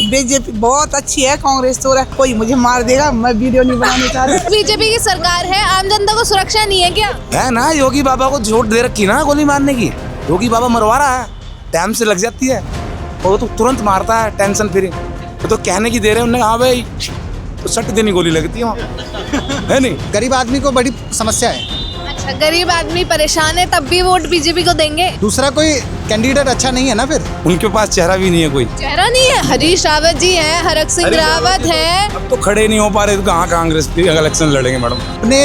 BJP बहुत अच्छी है, कांग्रेस तो कोई मुझे मार देगा, मैं वीडियो नहीं बनाने चाह रही। बीजेपी की सरकार है, आम जनता को सुरक्षा नहीं है क्या? है ना, योगी बाबा को झोट दे रखी ना गोली मारने की। योगी बाबा मरवा रहा है, टाइम से लग जाती है और वो तो तुरंत मारता है टेंशन फ्री। तो कहने की दे रहे हैं उन्हें, हाँ भाई तो सट देनी गोली लगती है वहाँ। है नहीं, गरीब आदमी को बड़ी समस्या है। अच्छा, गरीब आदमी परेशान है तब भी वोट बीजेपी को देंगे? दूसरा कोई कैंडिडेट अच्छा नहीं है ना, फिर उनके पास चेहरा भी नहीं है कोई। चेहरा नहीं है? हरीश रावत जी हैं, हरक सिंह रावत है। अब तो खड़े नहीं हो पा रहे तो कहाँ कांग्रेस की इलेक्शन लड़ेंगे मैडम। अपने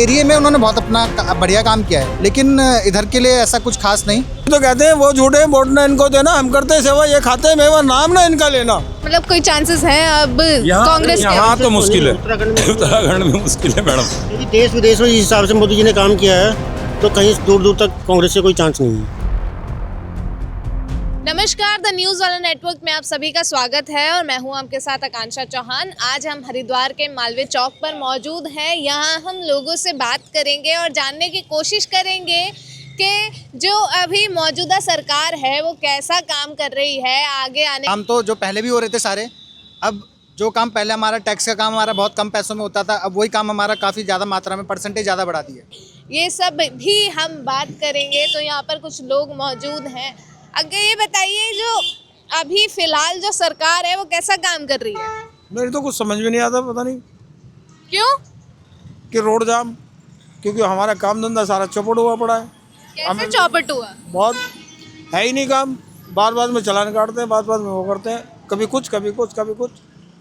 एरिया में उन्होंने बहुत अपना बढ़िया काम किया है, लेकिन इधर के लिए ऐसा कुछ खास नहीं। तो कहते हैं वो झूठे, वोट ना इनको देना, हम करते सेवा ये खाते मेवा, नाम ना इनका लेना। मतलब कोई चांसेस है अब कांग्रेस के? यहाँ तो मुश्किल है, उत्तराखंड में मुश्किल है मैडम। यदि देश विदेश में जिस हिसाब से मोदी जी ने काम किया है तो कहीं दूर दूर तक कांग्रेस से कोई चांस नहीं है। नमस्कार, द न्यूज़ वाला नेटवर्क में आप सभी का स्वागत है और मैं हूं आपके साथ आकांक्षा चौहान। आज हम हरिद्वार के मालवीय चौक पर मौजूद हैं। यहाँ हम लोगों से बात करेंगे और जानने की कोशिश करेंगे कि जो अभी मौजूदा सरकार है वो कैसा काम कर रही है आगे आने। काम तो जो पहले भी हो रहे थे सारे, अब जो काम पहले हमारा टैक्स का काम हमारा बहुत कम पैसों में होता था, अब वही काम हमारा काफ़ी ज़्यादा मात्रा में परसेंटेज ज़्यादा बढ़ा दी है। ये सब भी हम बात करेंगे। तो यहाँ पर कुछ लोग मौजूद हैं। अगर ये बताइए, जो अभी फिलहाल जो सरकार है वो कैसा काम कर रही है? मेरे तो कुछ समझ में नहीं आता, पता नहीं क्यों? कि रोड जाम, क्योंकि हमारा काम धंधा सारा चौपट हुआ पड़ा है। कैसे चौपट हुआ? बहुत है ही नहीं काम, बार बार में चालान काटते हैं, बार बार में वो करते हैं, कभी कुछ कभी कुछ कभी कुछ।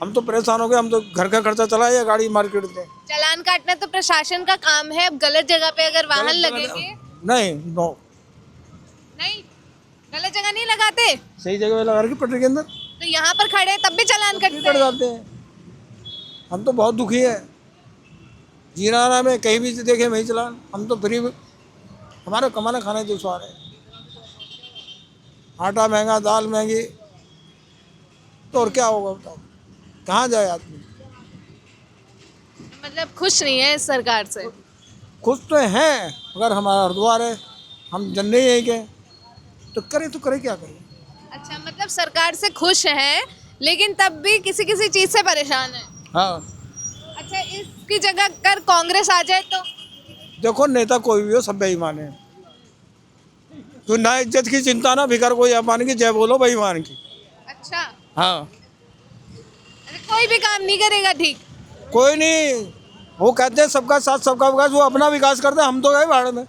हम तो परेशान हो गए, हम तो घर का खर्चा चलाए या गाड़ी मार्केट दें। चालान काटना तो प्रशासन का काम है। अब गलत जगह पे अगर वाहन लगेंगे? नहीं, नो, नहीं, गलत जगह नहीं लगाते। सही जगह पे लगा रखी पटरी के अंदर, तो यहाँ पर खड़े हैं, तब भी चालान कट कटते हैं। जाते हैं। हम तो बहुत दुखी है, जीना में कहीं भी देखे वही चलान। हम तो फ्री, हमारा कमाना खाना ही दुश्वार है। आटा महंगा, दाल महंगी, तो और क्या होगा बताओ, कहाँ जाए आदमी। मतलब खुश नहीं है इस सरकार से? खुश तो हैं, अगर हमारा हरिद्वार है, हम जन्ने यहीं के, तो करे क्या करें। अच्छा, मतलब सरकार से खुश हैं लेकिन तब भी किसी किसी चीज से परेशान है। हाँ, अच्छा, इसकी जगह कर कांग्रेस आ जाए तो? देखो नेता कोई भी हो, सब बेईमान है। तो ना इज्जत की चिंता ना फिकर, कोई अपमान की, जय बोलो बेईमान की। अच्छा, हाँ, कोई भी काम नहीं करेगा ठीक? कोई नहीं, वो कहते हैं सबका साथ सबका विकास, वो अपना विकास करते हैं, हम तो गए भाड़ में।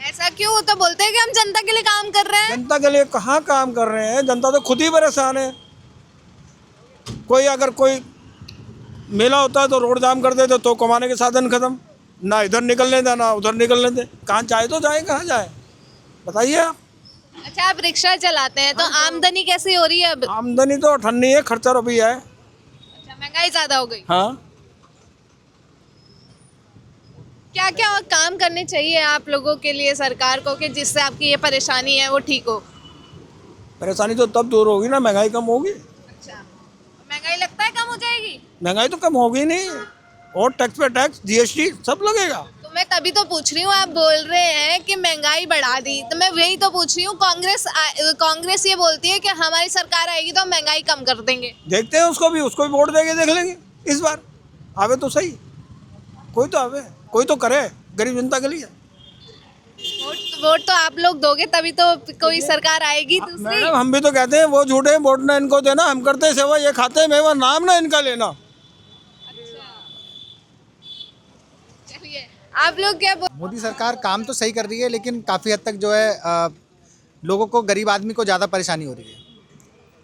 ऐसा क्यों? वो तो बोलते हैं कि हम जनता के लिए काम कर रहे हैं। जनता के लिए कहाँ काम कर रहे हैं, जनता तो खुद ही परेशान है। कोई अगर कोई मेला होता है तो रोड जाम कर देते, तो कमाने के साधन खत्म, ना इधर निकलने दे ना उधर निकलने दे। कहाँ जाए तो जाए, कहाँ जाए बताइए आप। अच्छा, आप रिक्शा चलाते हैं तो आमदनी कैसी हो रही है अब? आमदनी तो ठन्नी है, खर्चा रुपया है। अच्छा, महंगाई ज्यादा हो गई। हाँ, क्या क्या और काम करने चाहिए आप लोगों के लिए, सरकार को, कि जिससे आपकी ये परेशानी है वो ठीक हो? परेशानी तो तब दूर होगी ना, महंगाई कम होगी। अच्छा, महंगाई लगता है कम हो जाएगी? महंगाई तो कम होगी नहीं, और टैक्स पे टैक्स, जीएसटी सब लगेगा। तो मैं तभी तो पूछ रही हूँ, आप बोल रहे हैं कि महंगाई बढ़ा दी, तो मैं वही तो पूछ रही हूँ। कांग्रेस ये बोलती है कि हमारी सरकार आएगी तो हम महंगाई कम कर देंगे। देखते हैं उसको भी वोट देके देख लेंगे इस बार। आवे तो सही, कोई तो आवे, कोई तो करे गरीब जनता के लिए। वोट तो आप लोग दोगे तभी तो कोई सरकार आएगी दूसरी। मैडम, हम भी तो कहते हैं वो झूठे, वोट ना इनको देना, हम करते सेवा ये खाते मेवा, नाम ना इनका लेना। चलिए, आप लोग क्या मोदी सरकार काम तो सही कर रही है, लेकिन काफ़ी हद तक जो है लोगों को, गरीब आदमी को ज़्यादा परेशानी हो रही है।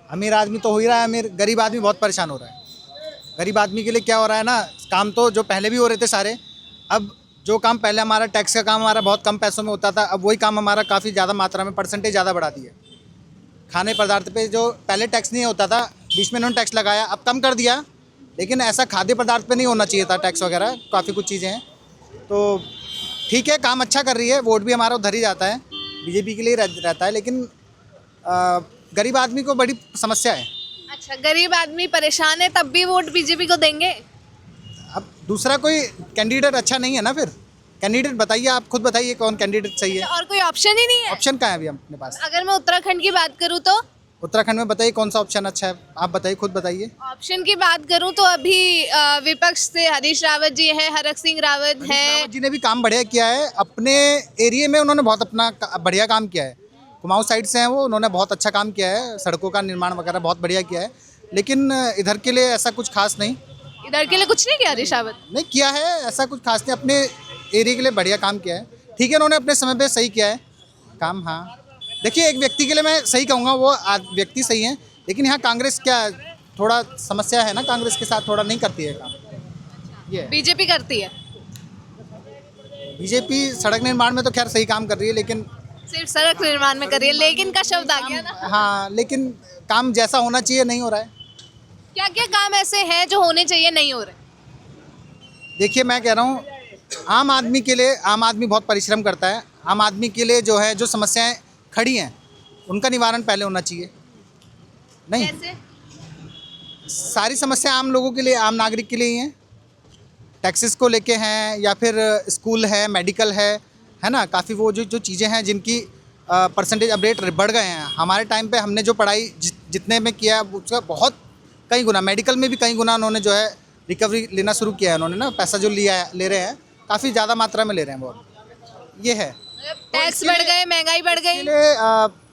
अमीर आदमी तो हो ही रहा है अमीर, गरीब आदमी बहुत परेशान हो रहा है। गरीब आदमी के लिए क्या हो रहा है ना, काम तो जो पहले भी हो रहे थे सारे, अब जो काम पहले हमारा टैक्स का काम हमारा बहुत कम पैसों में होता था, अब वही काम हमारा काफ़ी ज़्यादा मात्रा में परसेंटेज ज़्यादा बढ़ा दी है। खाने पदार्थ पे जो पहले टैक्स नहीं होता था, बीच में इन्होंने टैक्स लगाया, अब कम कर दिया, लेकिन ऐसा खाद्य पदार्थ पे नहीं होना चाहिए था टैक्स वगैरह, काफ़ी कुछ चीज़ें हैं। तो ठीक है, काम अच्छा कर रही है, वोट भी हमारा उधर ही जाता है, बीजेपी के लिए रहता है, लेकिन गरीब आदमी को बड़ी समस्या है। अच्छा, गरीब आदमी परेशान है तब भी वोट बीजेपी को देंगे? अब दूसरा कोई कैंडिडेट अच्छा नहीं है ना, फिर कैंडिडेट बताइए, आप खुद बताइए कौन कैंडिडेट सही है। और कोई ऑप्शन ही नहीं है? ऑप्शन कहाँ है अभी अपने पास? अगर मैं उत्तराखंड की बात करूँ तो? उत्तराखंड में बताइए कौन सा ऑप्शन अच्छा है, आप बताइए, खुद बताइए। ऑप्शन की बात करूं तो अभी विपक्ष से हरीश रावत जी है, हरक सिंह रावत है। रावत जी ने भी काम बढ़िया किया है अपने एरिया में, उन्होंने बहुत अपना बढ़िया काम किया है। कुमाऊं साइड से हैं वो, उन्होंने बहुत अच्छा काम किया है, सड़कों का निर्माण वगैरह बहुत बढ़िया किया है। लेकिन इधर के लिए ऐसा कुछ खास नहीं, इधर के लिए कुछ नहीं किया हरीश रावत। नहीं किया है, ऐसा कुछ खास नहीं, अपने एरिया के लिए बढ़िया काम किया है। ठीक है, उन्होंने अपने समय पे सही किया है काम। हाँ देखिए, एक व्यक्ति के लिए मैं सही कहूँगा, वो व्यक्ति सही है, लेकिन यहाँ कांग्रेस क्या थोड़ा समस्या है ना, कांग्रेस के साथ थोड़ा नहीं करती है काम। ये बीजेपी करती है, बीजेपी सड़क निर्माण में तो खैर सही काम कर रही है, लेकिन सिर्फ सड़क निर्माण में कर रही है, लेकिन का शब्द आ गया ना। हाँ, लेकिन काम जैसा होना चाहिए नहीं हो रहा है। क्या क्या काम ऐसे हैं जो होने चाहिए नहीं हो रहे? देखिए, मैं कह रहा हूँ, आम आदमी के लिए, आम आदमी बहुत परिश्रम करता है, आम आदमी के लिए जो है, जो समस्याएं खड़ी हैं उनका निवारण पहले होना चाहिए। नहीं, कैसे? सारी समस्या आम लोगों के लिए, आम नागरिक के लिए ही हैं। टैक्सेस को लेके हैं, या फिर स्कूल है, मेडिकल है ना, काफ़ी वो जो चीज़ें हैं जिनकी परसेंटेज अब रेट बढ़ गए हैं। हमारे टाइम पे हमने जो पढ़ाई जितने में किया उसका बहुत कई गुना, मेडिकल में भी कई गुना उन्होंने जो है रिकवरी लेना शुरू किया है उन्होंने ना, पैसा जो लिया है, ले रहे हैं, काफ़ी ज़्यादा मात्रा में ले रहे हैं बहुत। ये है, टैक्स बढ़ गए, महंगाई बढ़ गई। इसलिए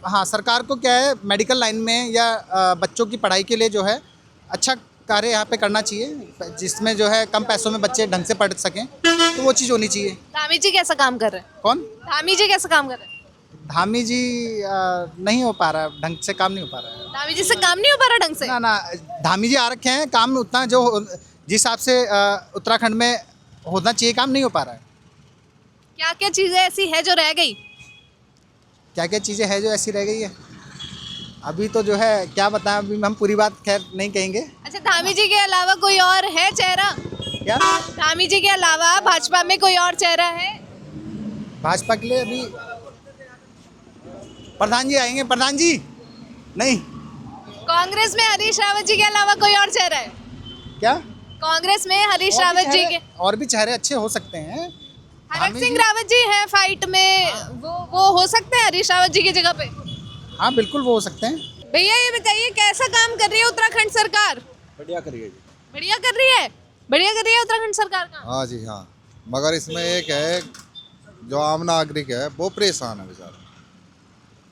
हाँ, सरकार को क्या है, मेडिकल लाइन में या बच्चों की पढ़ाई के लिए जो है अच्छा कार्य यहाँ पे करना चाहिए, जिसमें जो है कम पैसों में बच्चे ढंग से पढ़ सकें, तो वो चीज़ होनी चाहिए। धामी जी कैसा काम कर रहे हैं? कौन? धामी जी कैसा काम कर रहे हैं? धामी जी नहीं हो पा रहा, ढंग से काम नहीं हो पा रहा है। धामी जी से काम नहीं हो पा रहा ढंग से? ना, धामी जी आ रखे हैं, काम उतना जो जिस हिसाब से उत्तराखंड में होना चाहिए काम नहीं हो पा रहा है। क्या क्या चीजें ऐसी है जो रह गई? क्या क्या चीज़ें हैं जो ऐसी रह गई है, अभी तो जो है क्या बताएं, अभी हम पूरी बात खैर नहीं कहेंगे। अच्छा, धामी जी के अलावा कोई और है चेहरा? क्या धामी जी के अलावा भाजपा में कोई और चेहरा है? भाजपा के लिए अभी प्रधान जी आएंगे, प्रधान जी नहीं। कांग्रेस में हरीश रावत जी के अलावा कोई और चेहरा है? क्या कांग्रेस में हरीश रावत जी के और भी चेहरे अच्छे हो सकते हैं। हरक सिंह रावत जी हैं फाइट में, वो हो सकते हैं हरीश रावत जी की जगह पे? हाँ बिल्कुल वो हो सकते हैं। भैया ये बताइए, कैसा काम कर रही है उत्तराखंड सरकार? बढ़िया करिए जी। बढ़िया कर रही है, बढ़िया कर रही है उत्तराखंड सरकार का। हाँ जी हाँ, मगर इसमें एक है, जो आम नागरिक है वो परेशान है बेचारा।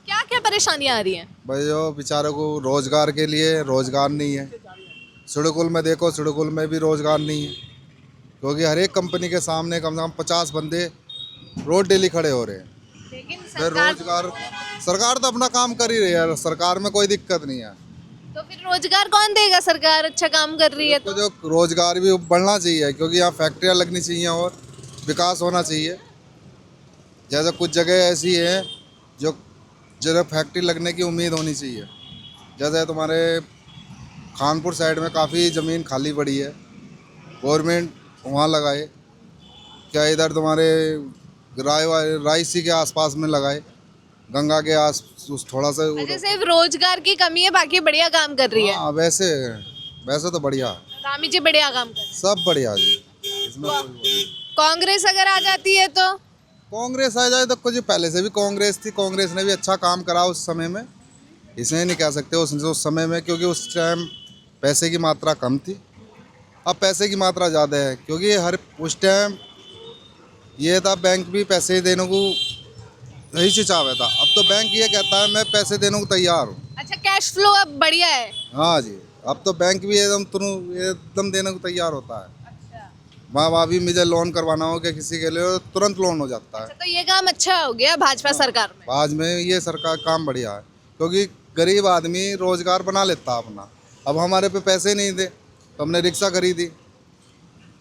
क्या क्या परेशानियां आ रही हैं? भाई जो बेचारों को रोजगार के लिए रोजगार नहीं है। सिडकुल में देखो, सिडकुल में भी रोजगार नहीं है, क्योंकि हर एक कंपनी के सामने कम से कम 50 बंदे रोड डेली खड़े हो रहे हैं। लेकिन फिर रोजगार, सरकार तो अपना काम कर ही रही है, सरकार में कोई दिक्कत नहीं है। तो फिर रोजगार कौन देगा? सरकार अच्छा काम कर रही है तो जो रोजगार भी बढ़ना चाहिए, क्योंकि यहाँ फैक्ट्रियाँ लगनी चाहिए और विकास होना चाहिए। जैसे कुछ जगह ऐसी है जो जगह फैक्ट्री लगने की उम्मीद होनी चाहिए, जैसे तुम्हारे खानपुर साइड में काफ़ी ज़मीन खाली पड़ी है, गवर्नमेंट वहाँ लगाए। क्या इधर तुम्हारे रायसी के आसपास में लगाए, गंगा के आस थोड़ा सा। अच्छा, सिर्फ रोजगार की कमी है, बाकी बढ़िया काम कर रही है। हाँ, वैसे तो बढ़िया, धामी जी बढ़िया काम कर रही सब बढ़िया जी। इसमें है। कांग्रेस अगर आ जाती है तो? कांग्रेस आ जाए तो कुछ पहले से भी कांग्रेस थी, कांग्रेस ने भी अच्छा काम करा उस समय में, इसलिए नहीं कह सकते उस समय में, क्योंकि उस टाइम पैसे की मात्रा कम थी, अब पैसे की मात्रा ज़्यादा है। क्योंकि हर उस टाइम ये था, बैंक भी पैसे देने को नहीं चिचावे था, अब तो बैंक ये कहता है मैं पैसे देने को तैयार हूँ। अच्छा, कैश फ्लो अब बढ़िया है। हाँ जी, अब तो बैंक भी एकदम देने को तैयार होता है। वहाँ भी मुझे लोन करवाना हो क्या किसी के लिए, तुरंत लोन हो जाता है। अच्छा, तो ये काम अच्छा हो गया भाजपा सरकार में। आज में ये सरकार काम बढ़िया है, क्योंकि गरीब आदमी रोजगार बना लेता अपना। अब हमारे पे पैसे नहीं थे तो हमने रिक्शा खरीदी,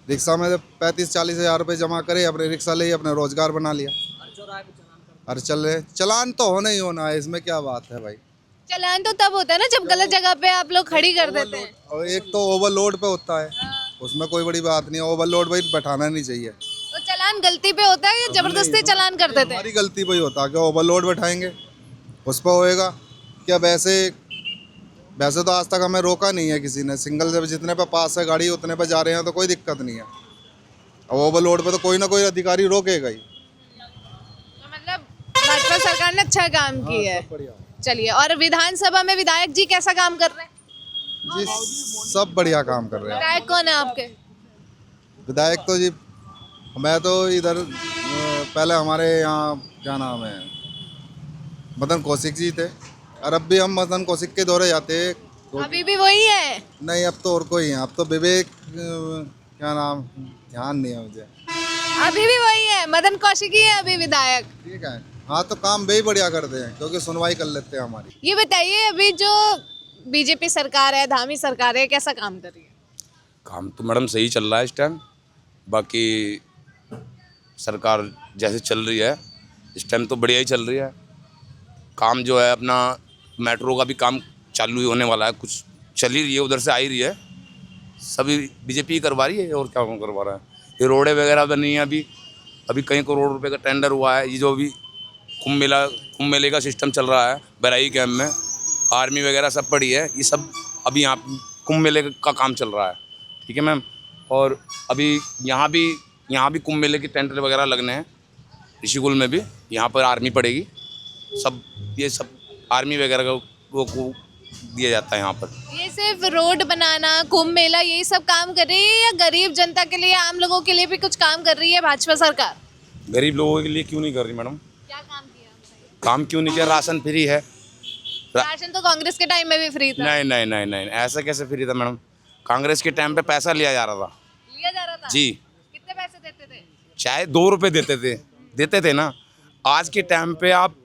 रिक्शा में 35-40 हज़ार रुपये जमा करे, अपने रिक्शा ले, अपने रोजगार बना लिया। अरे चलान तो होना ही होना है, इसमें क्या बात है भाई। चलान तो तब होता है ना जब गलत जगह पे आप लोग खड़ी कर देते हैं। और एक तो ओवरलोड पे होता है, उसमें कोई बड़ी बात नहीं है, ओवरलोड भाई बैठाना नहीं चाहिए। तो चलान गलती पे होता है या जबरदस्ती चलान कर देते हैं? हमारी गलती पे ही होता है, क्या ओवरलोड बैठाएंगे उस पर होएगा क्या? वैसे तो आज तक हमें रोका नहीं है किसी ने, सिंगल से जितने पे पास है गाड़ी उतने पे जा रहे हैं तो कोई दिक्कत नहीं है। अब ओवरलोड पे तो कोई ना कोई अधिकारी रोकेगा ही। तो मतलब भाजपा सरकार ने अच्छा काम किया है। बढ़िया। चलिए, और विधानसभा में विधायक जी कैसा काम कर रहे हैं? जी सब बढ़िया काम कर रहे हैं। विधायक कौन है आपके? विधायक तो जी मैं तो इधर पहले हमारे यहाँ क्या नाम है मदन कौशिक जी थे, और अब भी हम मदन कौशिक के दौरे जाते हैं। अभी भी वही है? नहीं, अब तो और कोई है, अब तो विवेक क्या नाम ध्यान नहीं है मुझे। अभी भी वही है, मदन कौशिक ही है अभी विधायक। ठीक है, हाँ तो काम वे ही बढ़िया करते हैं क्योंकि सुनवाई कर लेते हैं हमारी। ये बताइए, अभी जो बीजेपी सरकार है, धामी सरकार है, कैसा काम कर रही है? काम तो मैडम सही चल रहा है इस टाइम। बाकी सरकार जैसे चल रही है इस टाइम तो बढ़िया ही चल रही है। काम जो है अपना मेट्रो का भी काम चालू ही होने वाला है, कुछ चल ही रही है, उधर से आ ही रही है, सभी बीजेपी ही करवा रही है। और क्या करवा रहा है? ये रोडें वगैरह बनी है, अभी कई करोड़ रुपए का टेंडर हुआ है। ये जो भी कुंभ मेले का सिस्टम चल रहा है बराई कैंप में, आर्मी वगैरह सब पड़ी है, ये सब अभी यहाँ कुंभ मेले का काम चल रहा है। ठीक है मैम। और अभी यहाँ भी कुंभ मेले के टेंडर वगैरह लगने हैं, ऋषिकुल में भी यहाँ पर आर्मी पड़ेगी, सब ये सब आर्मी वगैरह को दिया जाता है यहाँ पर। ये सिर्फ रोड बनाना, कुंभ मेला, यही सब काम कर रही है या गरीब जनता के लिए, आम लोगों के लिए भी कुछ काम कर रही है भाजपा सरकार? गरीब लोगों के लिए क्यों नहीं कर रही मैडम? क्या काम किया? काम क्यों नहीं किया? राशन फ्री है। राशन तो कांग्रेस के टाइम में भी फ्री था। नहीं, ऐसा कैसे फ्री था मैडम? कांग्रेस के टाइम पे पैसा लिया जा रहा था जी। कितने पैसे देते थे? चाहे 2 रुपए देते थे ना। आज के टाइम पे आप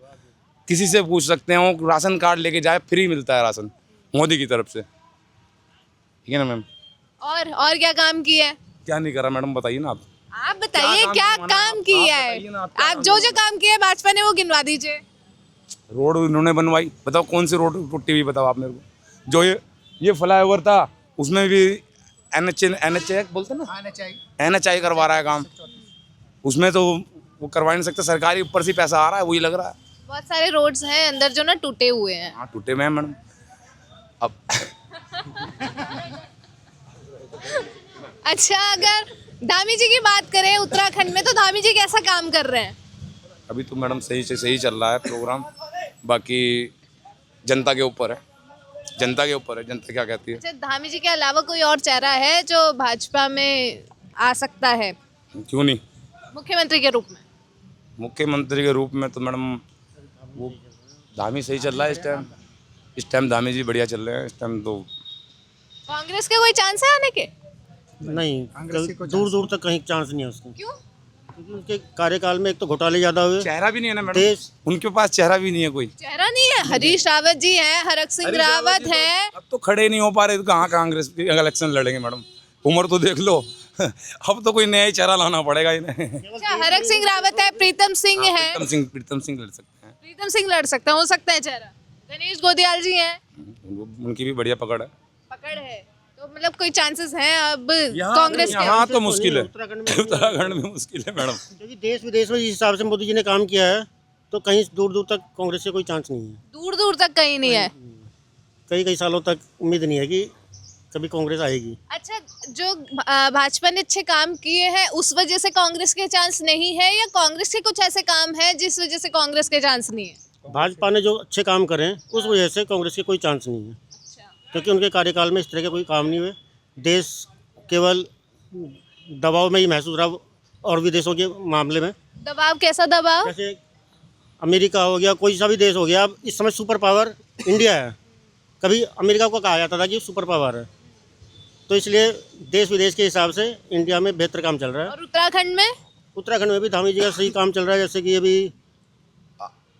किसी से पूछ सकते हो, राशन कार्ड लेके जाए फ्री मिलता है राशन मोदी की तरफ से। ठीक है ना मैम? और क्या काम किया है? क्या नहीं करा मैडम, बताइए ना आप बताइए क्या काम किया है? आप जो काम किया है भाजपा ने वो गिनवा दीजिए। रोड उन्होंने बनवाई, बताओ कौन सी रोड टूटी हुई बताओ आप मेरे को। जो ये फ्लाईओवर था उसमें भी NHA बोलते ना, NHI करवा रहा है काम, उसमें तो वो करवा नहीं सकते, सरकारी ऊपर से पैसा आ रहा है, वही लग रहा है। बहुत सारे रोड्स हैं अंदर जो ना टूटे हुए हैं। हाँ टूटे हुए हैं मैडम। अब अच्छा, अगर धामी जी की बात करें उत्तराखंड में, तो धामी जी कैसा काम कर रहे हैं? अभी तो मैडम सही चल रहा है प्रोग्राम, बाकी जनता के ऊपर है, जनता क्या कहती है। अच्छा, धामी जी के अलावा कोई और चेहरा है जो भाजपा में आ सकता है क्यों नहीं? मुख्यमंत्री के रूप में? मुख्यमंत्री के रूप में तो मैडम वो धामी सही चल रहा है इस टाइम धामी जी बढ़िया चल रहे हैं इस टाइम। तो कांग्रेस के कोई चांस है आने के? नहीं, दूर दूर तक कहीं चांस नहीं है उसको, क्यों? क्योंकि उनके कार्यकाल में एक तो घोटाले ज़्यादा हुए, चेहरा भी नहीं है ना मैडम, उनके पास चेहरा भी नहीं है, कोई चेहरा नहीं है। हरीश रावत जी हैं, हरक सिंह रावत हैं। अब तो खड़े नहीं हो पा रहे, तो कहाँ कांग्रेस के इलेक्शन लड़ेंगे मैडम? उम्र तो देख लो। अब तो कोई नया ही चेहरा लाना पड़ेगा इन्हें। अच्छा, हरक सिंह रावत है, प्रीतम सिंह है। प्रीतम सिंह लड़ सकते हैं। प्रीतम सिंह लड़ सकते हैं, हो सकता है चेहरा। गणेश गोदियाल जी हैं, उनकी भी बढ़िया पकड़ है। तो मतलब कोई चांसेस हैं अब कांग्रेस के? यहाँ तो मुश्किल है, उत्तराखंड में मुश्किल है मैडम, क्योंकि देश विदेश में जिस हिसाब से मोदी जी ने काम किया है तो कहीं दूर दूर तक कांग्रेस से कोई चांस नहीं है। दूर दूर तक कहीं नहीं है। कई सालों तक उम्मीद नहीं है कि कभी कांग्रेस आएगी। अच्छा, जो भाजपा ने अच्छे काम किए हैं उस वजह से कांग्रेस के चांस नहीं है, या कांग्रेस के कुछ ऐसे काम है जिस वजह से कांग्रेस के चांस नहीं है? भाजपा ने जो अच्छे काम करे हैं उस वजह से कांग्रेस के कोई चांस नहीं है, क्योंकि उनके कार्यकाल में इस तरह के कोई काम नहीं हुए। देश केवल दबाव में ही महसूस रहा, और विदेशों के मामले में। दबाव? कैसा दबाव? जैसे अमेरिका हो गया, कोई सा भी देश हो गया, अब इस समय सुपर पावर इंडिया है। कभी अमेरिका को कहा जाता था कि सुपर पावर है, तो इसलिए देश विदेश के हिसाब से इंडिया में बेहतर काम चल रहा है। और उत्तराखंड में? उत्तराखंड में भी धामी जी का सही काम चल रहा है। जैसे कि अभी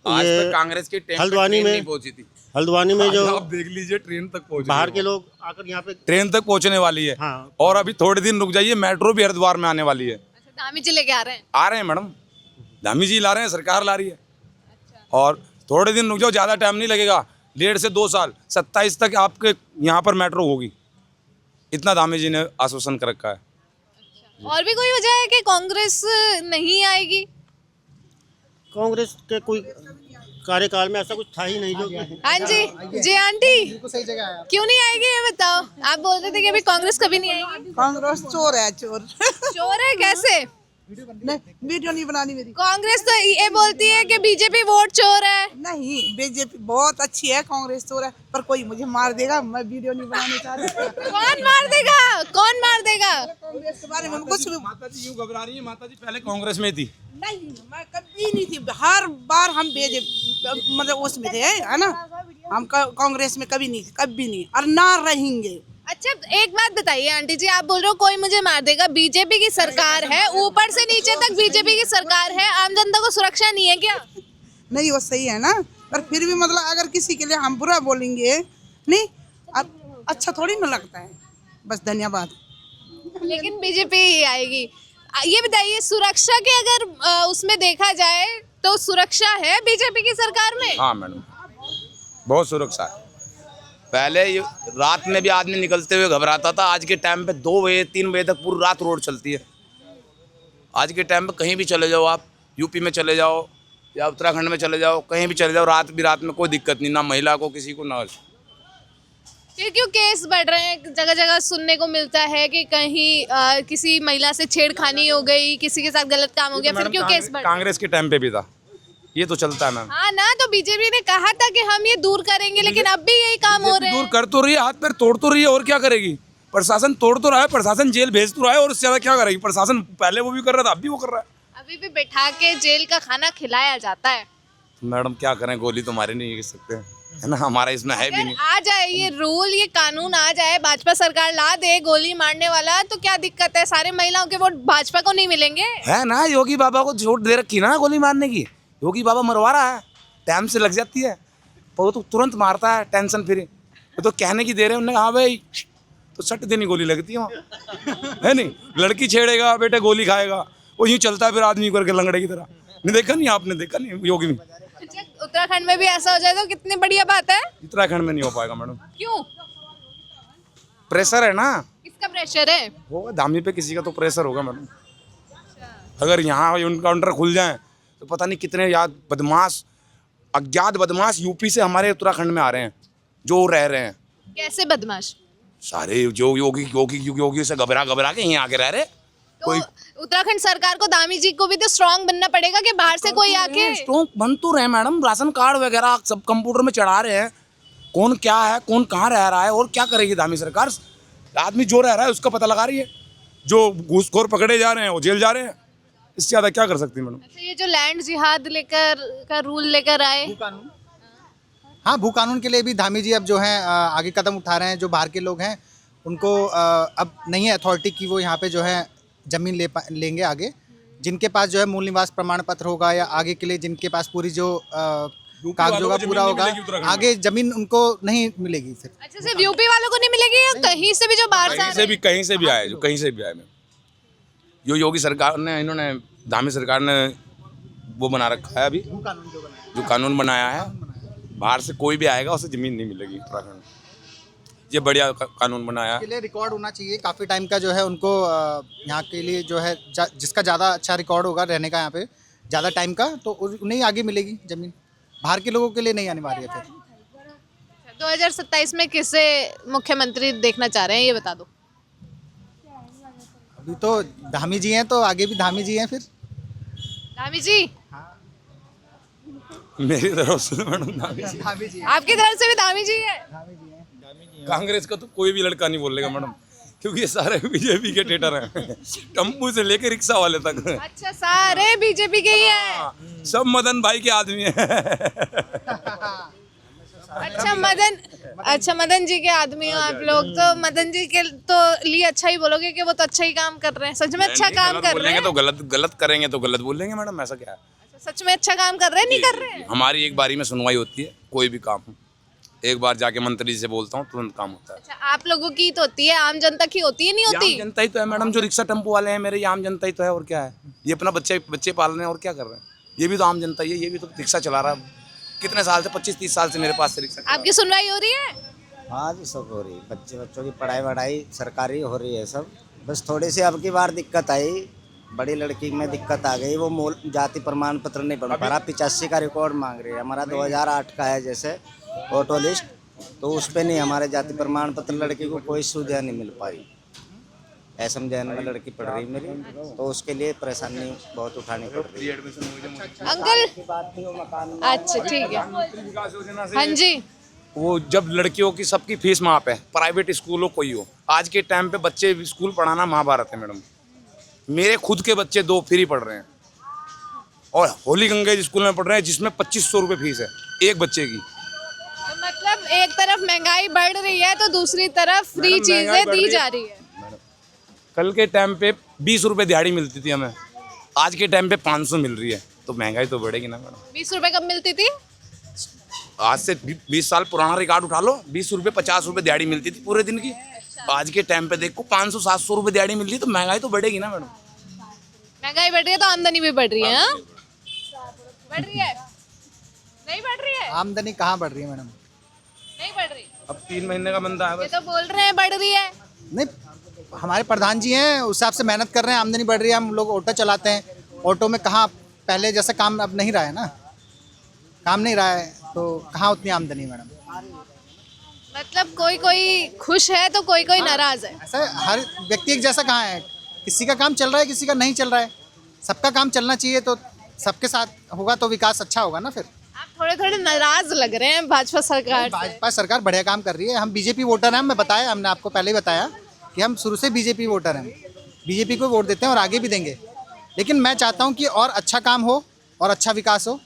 आज तक कांग्रेस की हल्द्वानी में पहुंची थी, हल्द्वानी में जो आप देख लीजिए ट्रेन तक पहुंची, बाहर के लोग आकर यहाँ पे ट्रेन तक पहुंचने वाली है। हाँ। और अभी थोड़े दिन रुक जाइए, मेट्रो भी हरिद्वार में आने वाली है। अच्छा, धामी जी लेके आ रहे हैं मैडम, धामी जी ला रहे हैं, सरकार ला रही है। और थोड़े दिन रुक जाओ, ज़्यादा टाइम नहीं लगेगा, 1.5 से 2 साल 27 तक आपके यहाँ पर मेट्रो होगी, इतना धामी जी ने आश्वासन कर रखा है। और भी कोई वजह है कि कांग्रेस नहीं आएगी? कांग्रेस के कोई कार्यकाल में ऐसा कुछ था ही नहीं जो। हाँ जी आंटी, क्यों नहीं आएगी ये बताओ? आप बोल रहे थे कि अभी कांग्रेस कभी नहीं आएगी। कांग्रेस चोर है, चोर। चोर है? कैसे? नहीं, वीडियो नहीं बनानी मेरी। कांग्रेस तो ये बोलती है कि बीजेपी वोट चोर है। नहीं, बीजेपी बहुत अच्छी है, कांग्रेस तो है, पर कोई मुझे मार देगा, मैं वीडियो नहीं बनानी चाह रही। कौन मार देगा? कौन मार देगा? कांग्रेस के बारे में कुछ भी माता जी यूं घबरा रही है, माता जी पहले कांग्रेस में थी। नहीं, मैं कभी नहीं थी, हर बार हम मतलब उसमें थे, है ना। हम कांग्रेस में कभी नहीं और ना रहेंगे। अच्छा, एक बात बताइए आंटी जी, आप बोल रहे हो कोई मुझे मार देगा, बीजेपी की सरकार है, ऊपर से नीचे तक बीजेपी की सरकार है, आम जनता को सुरक्षा नहीं है क्या? नहीं, वो सही है ना, पर फिर भी मतलब अगर किसी के लिए हम बुरा बोलेंगे नहीं, अब अच्छा थोड़ी ना लगता है। बस धन्यवाद। लेकिन बीजेपी ही आएगी। ये बताइए, सुरक्षा के अगर उसमें देखा जाए तो सुरक्षा है बीजेपी की सरकार में? हाँ मैडम, बहुत सुरक्षा है। पहले रात में भी आदमी निकलते हुए घबराता था, आज के टाइम पे 2 बजे 3 बजे तक पूरी रात रोड चलती है। आज के टाइम पे कहीं भी चले जाओ, आप यूपी में चले जाओ या उत्तराखंड में चले जाओ, कहीं भी चले जाओ, रात में कोई दिक्कत नहीं, ना महिला को किसी को ना। फिर क्यों केस बढ़ रहे हैं? जगह जगह सुनने को मिलता है कि कहीं किसी महिला से छेड़खानी हो गई, किसी के साथ गलत काम हो गया, फिर क्यों केस बढ़ रहे हैं? कांग्रेस के टाइम पे भी था, ये तो चलता है मैम। हाँ ना, तो बीजेपी ने कहा था कि हम ये दूर करेंगे, लेकिन अब भी यही काम हो रहे दूर हैं। कर तो रही है, हाथ पैर तोड़ तो रही है, और क्या करेगी? प्रशासन तोड़ तो रहा है, प्रशासन जेल भेज तो रहा है, और उससे ज्यादा क्या करेगी? प्रशासन पहले वो भी कर रहा था, अब भी वो कर रहा है। अभी भी बैठा के जेल का खाना खिलाया जाता है। मैडम क्या करें, गोली तो मारे नहीं कर सकते, है ना, हमारा इसमें है भी अगर नहीं। आ जाए ये रूल, ये कानून आ जाए, भाजपा सरकार ला दे गोली मारने वाला, तो क्या दिक्कत है? सारे महिलाओं के वोट भाजपा को नहीं मिलेंगे? है ना, योगी बाबा को छूट दे रखी ना गोली मारने की। योगी बाबा मरवा रहा है, टाइम से लग जाती है, वो तो तुरंत मारता है, टेंशन फ्री। वो तो कहने की दे रहे हैं उन्हें, हाँ भाई, तो सट देनी गोली लगती है वहाँ, है नहीं। लड़की छेड़ेगा, बेटे गोली खाएगा, वो यूँ चलता है फिर आदमी करके लंगड़े की तरह। नहीं देखा नहीं आपने? देखा नहीं योगी में? अच्छा, उत्तराखंड में भी ऐसा हो जाए तो कितनी बढ़िया बात है। उत्तराखंड में नहीं हो पाएगा मैडम, क्यों? प्रेशर है ना, किसका प्रेशर है? होगा धामी पे किसी का तो प्रेशर होगा मैडम। अगर यहाँ इनकाउंटर खुल जाए तो पता नहीं कितने अज्ञात बदमाश यूपी से हमारे उत्तराखंड में आ रहे हैं, जो रह रहे हैं। कैसे बदमाश? सारे जो योगी से घबरा के यहीं आके रह रहे। तो उत्तराखंड सरकार को, दामी जी को भी तो स्ट्रांग बनना पड़ेगा कि बाहर से कोई आके। स्ट्रॉन्ग बन तो रहे मैडम, राशन कार्ड वगैरह सब कंप्यूटर में चढ़ा रहे हैं, कौन क्या है, कौन कहाँ रह रहा है, और क्या करेगी दामी सरकार? आदमी जो रह रहा है उसका पता लगा रही है, जो घूसखोर पकड़े जा रहे हैं वो जेल जा रहे हैं, इससे ज्यादा क्या कर सकती है मैडम? अच्छा, ये जो लैंड जिहाद का रूल लेकर आए, हाँ, भू कानून के लिए भी धामी जी अब जो है आगे कदम उठा रहे हैं। जो बाहर के लोग हैं उनको अब नहीं है अथॉरिटी की वो यहाँ पे जो है ज़मीन लेंगे आगे। जिनके पास जो है मूल निवास प्रमाण पत्र होगा, या आगे के लिए जिनके पास पूरी जो कागजों का पूरा होगा, आगे ज़मीन उनको नहीं मिलेगी फिर। अच्छा, सिर्फ यूपी वालों को नहीं मिलेगी या कहीं से भी जो बाहर से कहीं से भी आए, जो कहीं से भी आए। जो योगी सरकार ने, इन्होंने धामी सरकार ने वो बना रखा है अभी, जो कानून बनाया है, बाहर से कोई भी आएगा उसे ज़मीन नहीं मिलेगी उत्तराखंड। ये बढ़िया कानून बनाया है। इसके लिए रिकॉर्ड होना चाहिए काफ़ी टाइम का, जो है उनको यहाँ के लिए जो है जिसका ज़्यादा अच्छा रिकॉर्ड होगा रहने का यहाँ पे ज़्यादा टाइम का, तो उन्हें आगे मिलेगी ज़मीन। बाहर के लोगों के लिए नहीं अनिवार्य है फिर। 2027 में किसे मुख्यमंत्री देखना चाह रहे हैं, ये बता दो। अभी तो धामी जी हैं, तो आगे भी धामी जी हैं फिर। धामी जी? मेरी तरफ से मैडम धामी जी। धामी जी आपकी तरफ से भी धामी जी है? कांग्रेस का तो कोई भी लड़का नहीं बोलेगा मैडम, क्योंकि ये सारे बीजेपी के टेटर हैं, टम्पू से लेकर रिक्शा वाले तक। अच्छा, सारे बीजेपी के ही हैं? सब मदन भाई के आदमी हैं। अच्छा, मदन जी के आदमी हो आप लोग, तो मदन जी के तो लिए अच्छा ही बोलोगे कि वो तो अच्छा ही काम कर रहे हैं। सच में अच्छा काम कर रहे हैं? तो गलत करेंगे तो गलत बोलेंगे मैडम, ऐसा क्या है? अच्छा, सच में अच्छा काम कर रहे हैं, नहीं कर रहे हैं? हमारी एक बारी में सुनवाई होती है, कोई भी काम हो, एक बार जाके मंत्री जी से बोलता हूँ, तुरंत काम होता है। अच्छा, आप लोगों की तो होती है, आम जनता की होती है नहीं होती? आम जनता ही तो है मैडम, जो रिक्शा टेम्पो वाले हैं मेरे, ये आम जनता ही तो है, और क्या है? ये अपना बच्चे पाल रहे हैं, और क्या कर रहे हैं? ये भी तो आम जनता ही है, ये भी तो रिक्शा चला रहा है कितने साल से, 25-30 साल से मेरे पास से रिक्शा। आपकी सुनवाई हो रही है? हाँ जी, सब हो रही है। बच्चों की पढ़ाई वढ़ाई सरकारी हो रही है सब। बस थोड़ी सी अब की बार दिक्कत आई, बड़ी लड़की में दिक्कत आ गई, वो मूल जाति प्रमाण पत्र नहीं बन पा रहा। 85 का रिकॉर्ड मांग रही है, हमारा 2008 का है जैसे ऑटो लिस्ट, तो उस पर नहीं हमारे जाति प्रमाण पत्र लड़की को कोई सुविधा नहीं मिल पाई। एसएम जैन में लड़की पढ़ रही मेरी, तो उसके लिए परेशानी बहुत उठानी पड़ रही है। अंकल अच्छा ठीक है। हाँ जी, वो जब लड़कियों की सबकी फीस माफ है, प्राइवेट स्कूल हो कोई हो, आज के टाइम पे बच्चे स्कूल पढ़ाना महाभारत है मैडम। मेरे खुद के बच्चे 2 फ्री पढ़ रहे हैं और होली गंगा स्कूल में पढ़ रहे हैं जिसमें 2500 रुपये फीस है एक बच्चे की। तो मतलब एक तरफ महंगाई बढ़ रही है तो दूसरी तरफ फ्री चीजें दी जा रही है। कल के टाइम पे 20 रुपये दिहाड़ी मिलती थी हमें, आज के टाइम पे 500 मिल रही है, तो महंगाई तो बढ़ेगी ना मैडम। 20 रुपए कब मिलती थी? आज से 20 साल पुराना रिकॉर्ड उठा लो, 20 रुपये 50 रुपये दिहाड़ी मिलती थी पूरे दिन की। आज के टाइम पे देखो 500-700 रुपये दिहाड़ी मिल रही है, तो महंगाई तो बढ़ेगी ना मैडम। महंगाई बढ़ रही है तो आमदनी भी बढ़ रही है। हाँ? बढ़ रही है? नहीं बढ़ रही है? आमदनी कहाँ बढ़ रही है मैडम? नहीं बढ़ रही। अब 3 महीने का बंदा है ये बस। तो बोल रहे हैं बढ़ रही है। नहीं, हमारे प्रधान जी हैं, उस हिसाब से मेहनत कर रहे हैं, आमदनी बढ़ रही है। हम लोग ऑटो चलाते हैं, ऑटो में कहाँ पहले जैसा काम अब नहीं रहा है ना, काम नहीं रहा है, तो कहाँ उतनी आमदनी मैडम। मतलब कोई कोई खुश है तो कोई कोई नाराज है। ऐसा हर व्यक्ति एक जैसा कहाँ है, किसी का काम चल रहा है, किसी का नहीं चल रहा है। सबका काम चलना चाहिए, तो सबके साथ होगा तो विकास अच्छा होगा ना। फिर आप थोड़े थोड़े नाराज लग रहे हैं भाजपा सरकार से। भाजपा सरकार बढ़िया काम कर रही है। हम बीजेपी वोटर हैं, मैं बताया, हमने आपको पहले ही बताया कि हम शुरू से बीजेपी वोटर हैं, बीजेपी को वोट देते हैं और आगे भी देंगे। लेकिन मैं चाहता हूं कि और अच्छा काम हो और अच्छा विकास हो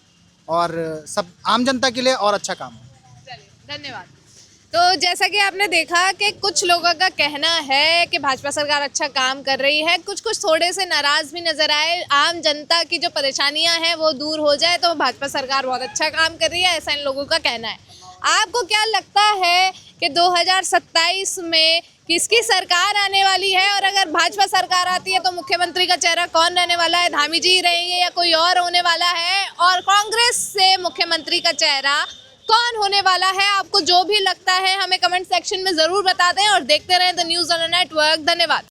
और सब आम जनता के लिए और अच्छा काम हो। चलिए धन्यवाद। तो जैसा कि आपने देखा कि कुछ लोगों का कहना है कि भाजपा सरकार अच्छा काम कर रही है, कुछ कुछ थोड़े से नाराज भी नजर आए। आम जनता की जो परेशानियां हैं वो दूर हो जाए तो भाजपा सरकार बहुत अच्छा काम कर रही है, ऐसा इन लोगों का कहना है। आपको क्या लगता है कि 2027 में किसकी सरकार आने वाली है, और अगर भाजपा सरकार आती है तो मुख्यमंत्री का चेहरा कौन रहने वाला है? धामी जी रहेंगे या कोई और होने वाला है? और कांग्रेस से मुख्यमंत्री का चेहरा कौन होने वाला है? आपको जो भी लगता है हमें कमेंट सेक्शन में जरूर बता दें और देखते रहें the news on the network. धन्यवाद।